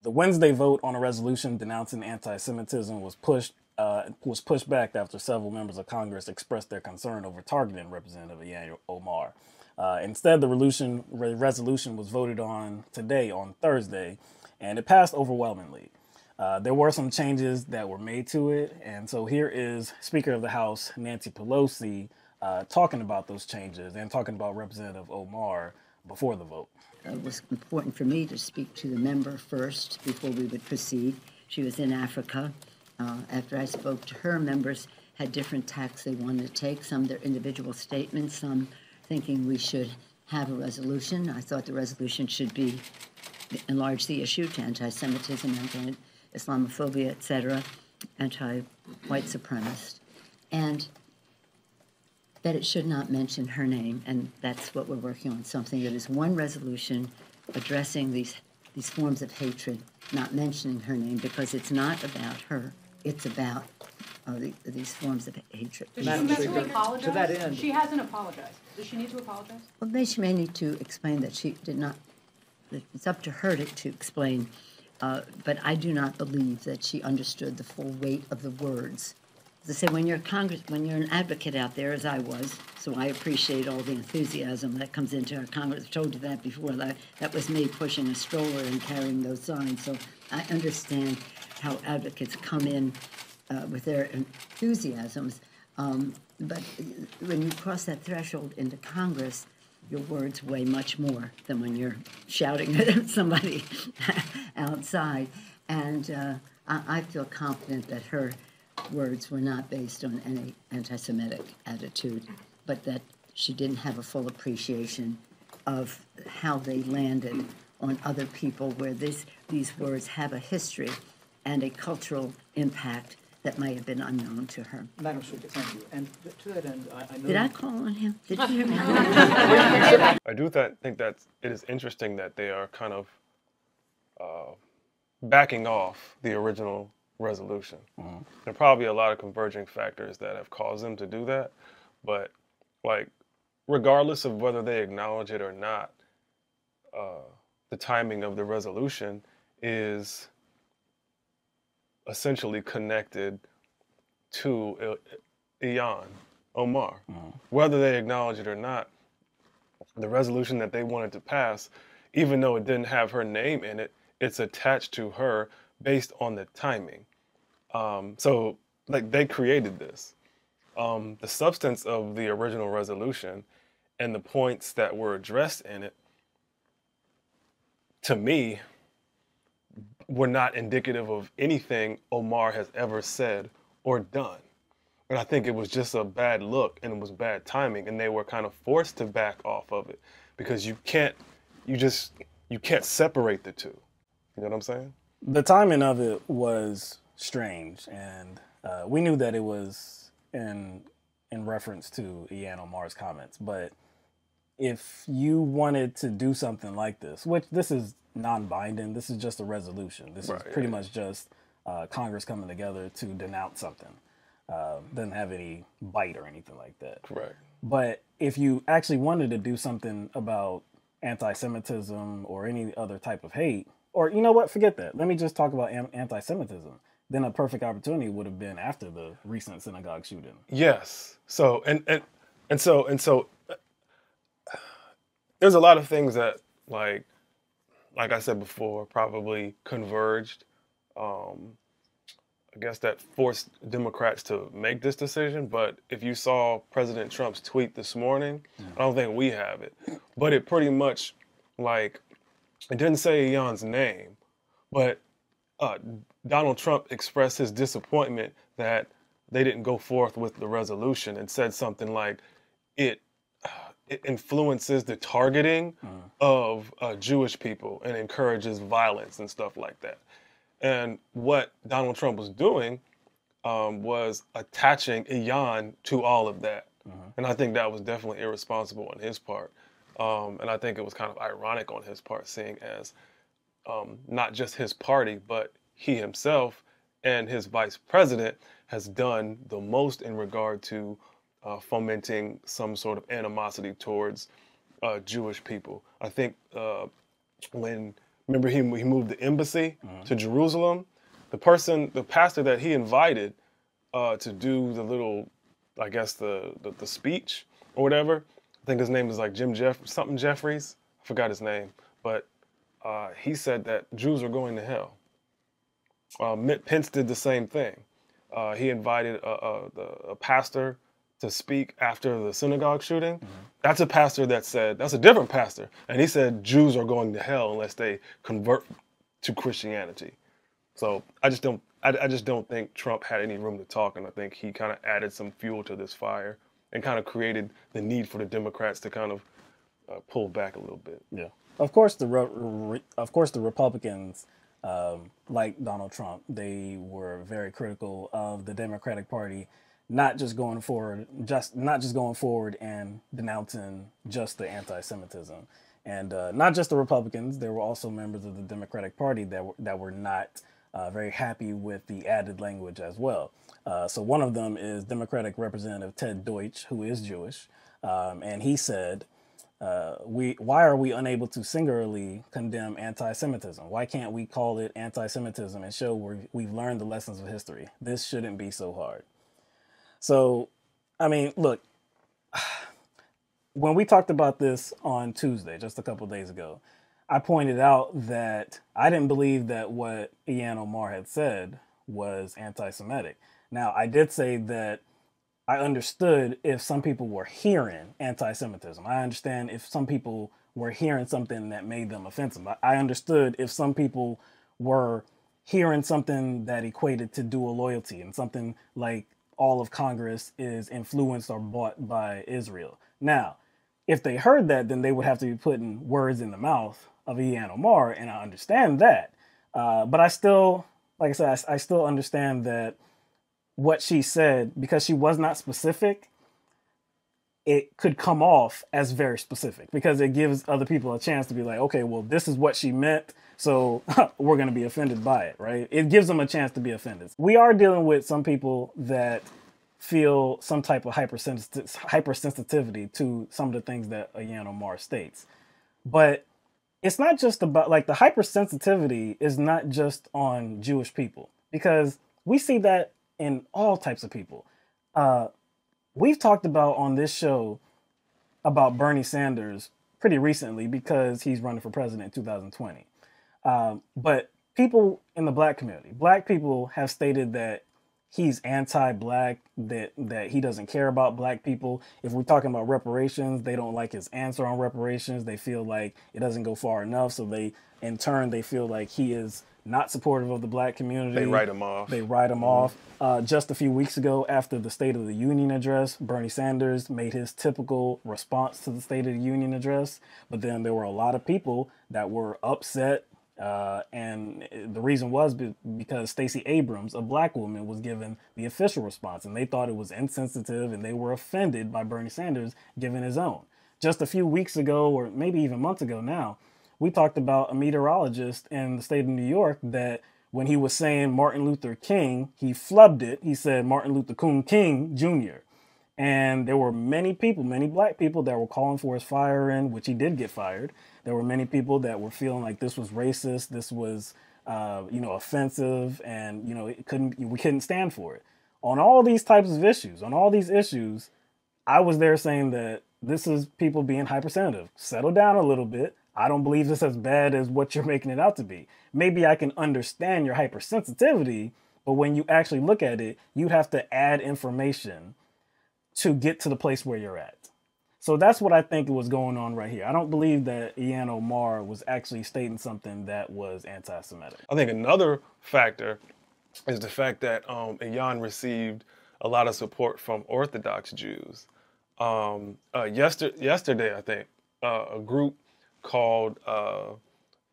The Wednesday vote on a resolution denouncing anti-Semitism was pushed back after several members of Congress expressed their concern over targeting Representative Ilhan Omar. Instead, the resolution was voted on today, on Thursday, and it passed overwhelmingly. There were some changes that were made to it, and so here is Speaker of the House Nancy Pelosi talking about those changes and talking about Representative Omar before the vote. It was important for me to speak to the member first before we would proceed. She was in Africa. After I spoke to her, members had different tacks they wanted to take, some their individual statements, some thinking we should have a resolution. I thought the resolution should be enlarge the issue to anti-Semitism, anti-Islamophobia, etc., anti-white supremacist, and that it should not mention her name, and that's what we're working on, something that is one resolution addressing these forms of hatred, not mentioning her name, because it's not about her, it's about these forms of hatred. Does she mentally apologize? To that end. She hasn't apologized. Does she need to apologize? Well, she may need to explain that she did not, it's up to her to explain, but I do not believe that she understood the full weight of the words. As I say, when you're an advocate out there, as I was, so I appreciate all the enthusiasm that comes into our Congress. I've told you that before. That was me pushing a stroller and carrying those signs. So I understand how advocates come in with their enthusiasms. But when you cross that threshold into Congress, your words weigh much more than when you're shouting at somebody outside. And I feel confident that her words were not based on any anti-Semitic attitude, but that she didn't have a full appreciation of how they landed on other people, where these words have a history and a cultural impact that might have been unknown to her. Madam Speaker, thank you. And to that end, I know... Did I call on him? Did you hear me? I do think that it is interesting that they are kind of backing off the original resolution. Mm-hmm. There are probably a lot of converging factors that have caused them to do that, but like, regardless of whether they acknowledge it or not, the timing of the resolution is essentially connected to Ilhan Omar. Mm-hmm. Whether they acknowledge it or not, the resolution that they wanted to pass, even though it didn't have her name in it, it's attached to her based on the timing. So, like, they created this. The substance of the original resolution and the points that were addressed in it, to me, were not indicative of anything Omar has ever said or done. And I think it was just a bad look, and it was bad timing, and they were kind of forced to back off of it because you can't separate the two. You know what I'm saying? The timing of it was strange, and we knew that it was in reference to Ilhan Omar's comments. But if you wanted to do something like this, which this is non-binding, this is just a resolution. This is pretty much just Congress coming together to denounce something. Doesn't have any bite or anything like that. Right. But if you actually wanted to do something about anti-Semitism or any other type of hate, or you know what, forget that. Let me just talk about anti-Semitism. Then a perfect opportunity would have been after the recent synagogue shooting. Yes. So and so there's a lot of things that like I said before, probably converged. I guess that forced Democrats to make this decision. But if you saw President Trump's tweet this morning, I don't think we have it. But it pretty much, like, it didn't say Ilhan's name, but Donald Trump expressed his disappointment that they didn't go forth with the resolution and said something like, it influences the targeting of Jewish people and encourages violence and stuff like that. And what Donald Trump was doing was attaching Ilhan to all of that. And I think that was definitely irresponsible on his part. And I think it was kind of ironic on his part, seeing as not just his party, but he himself and his vice president has done the most in regard to fomenting some sort of animosity towards Jewish people. I think when Remember, he moved the embassy to Jerusalem. The pastor that he invited to do the little, I guess the speech or whatever. I think his name is like something Jeffries. I forgot his name, but he said that Jews are going to hell. Pence did the same thing. He invited a pastor to speak after the synagogue shooting. That's a pastor that said, that's a different pastor. And he said Jews are going to hell unless they convert to Christianity. So I just don't think Trump had any room to talk. And I think he kind of added some fuel to this fire and kind of created the need for the Democrats to kind of pull back a little bit. Yeah. Of course, the Republicans, like Donald Trump, they were very critical of the Democratic Party, not just going forward and denouncing just the anti-Semitism, and not just the Republicans. There were also members of the Democratic Party that were not very happy with the added language as well. So one of them is Democratic Representative Ted Deutsch, who is Jewish, and he said, why are we unable to singularly condemn anti-Semitism? Why can't we call it anti-Semitism and show we've learned the lessons of history? This shouldn't be so hard. So, I mean, look, when we talked about this on Tuesday, just a couple days ago, I pointed out that I didn't believe that what Ilhan Omar had said was anti-Semitic. Now, I did say that I understood if some people were hearing anti-Semitism. I understand if some people were hearing something that made them offensive. I understood if some people were hearing something that equated to dual loyalty and something like all of Congress is influenced or bought by Israel. Now, if they heard that, then they would have to be putting words in the mouth of Ilhan Omar, and I understand that. But I still, like I said, I still understand that what she said, because she was not specific, it could come off as very specific because it gives other people a chance to be like, okay, well, this is what she meant, so we're going to be offended by it, right? It gives them a chance to be offended. We are dealing with some people that feel some type of hypersensitivity to some of the things that Ilhan Omar states. But it's not just about, like, the hypersensitivity is not just on Jewish people, because we see that in all types of people. We've talked about on this show about Bernie Sanders pretty recently because he's running for president in 2020. But people in the black community, black people have stated that he's anti-black, that he doesn't care about black people. If we're talking about reparations, they don't like his answer on reparations. They feel like it doesn't go far enough. So in turn, they feel like he is not supportive of the black community. They write him off. They write him off. Just a few weeks ago, after the State of the Union address, Bernie Sanders made his typical response to the State of the Union address. But then there were a lot of people that were upset. And the reason was because Stacey Abrams, a black woman, was given the official response. And they thought it was insensitive, and they were offended by Bernie Sanders giving his own. Just a few weeks ago, or maybe even months ago now, we talked about a meteorologist in the state of New York that when he was saying Martin Luther King, he flubbed it. He said Martin Luther King Jr. And there were many people, many black people that were calling for his firing, which he did get fired. There were many people that were feeling like this was racist, this was, offensive, and, we couldn't stand for it. On all these types of issues, on all these issues, I was there saying that this is people being hypersensitive. Settle down a little bit. I don't believe this as bad as what you're making it out to be. Maybe I can understand your hypersensitivity, but when you actually look at it, you have to add information to get to the place where you're at. So that's what I think was going on right here. I don't believe that Ilhan Omar was actually stating something that was anti-Semitic. I think another factor is the fact that Ilhan received a lot of support from Orthodox Jews. Yesterday, I think, a group called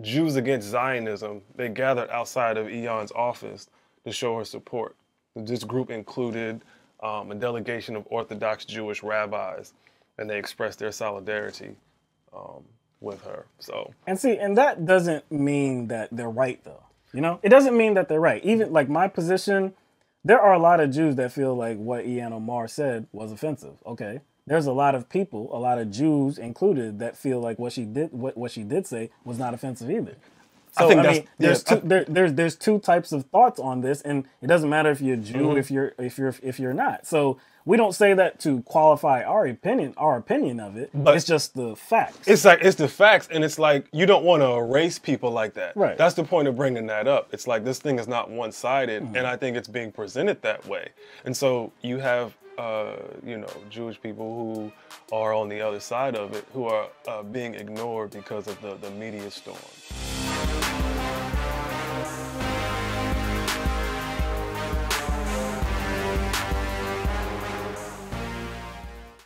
Jews Against Zionism, they gathered outside of Ilhan's office to show her support. This group included a delegation of Orthodox Jewish rabbis, and they expressed their solidarity with her. And that doesn't mean that they're right, though. It doesn't mean that they're right. Even like my position, there are a lot of Jews that feel like what Ilhan Omar said was offensive. Okay. There's a lot of people, a lot of Jews included, that feel like what she did say was not offensive either. So I think there's two types of thoughts on this, and it doesn't matter if you're a Jew, if you're not. So we don't say that to qualify our opinion of it. But it's just the facts. It's like it's the facts, and it's like you don't want to erase people like that. Right. That's the point of bringing that up. It's like this thing is not one-sided, and I think it's being presented that way. And so you have Jewish people who are on the other side of it, who are being ignored because of the media storm.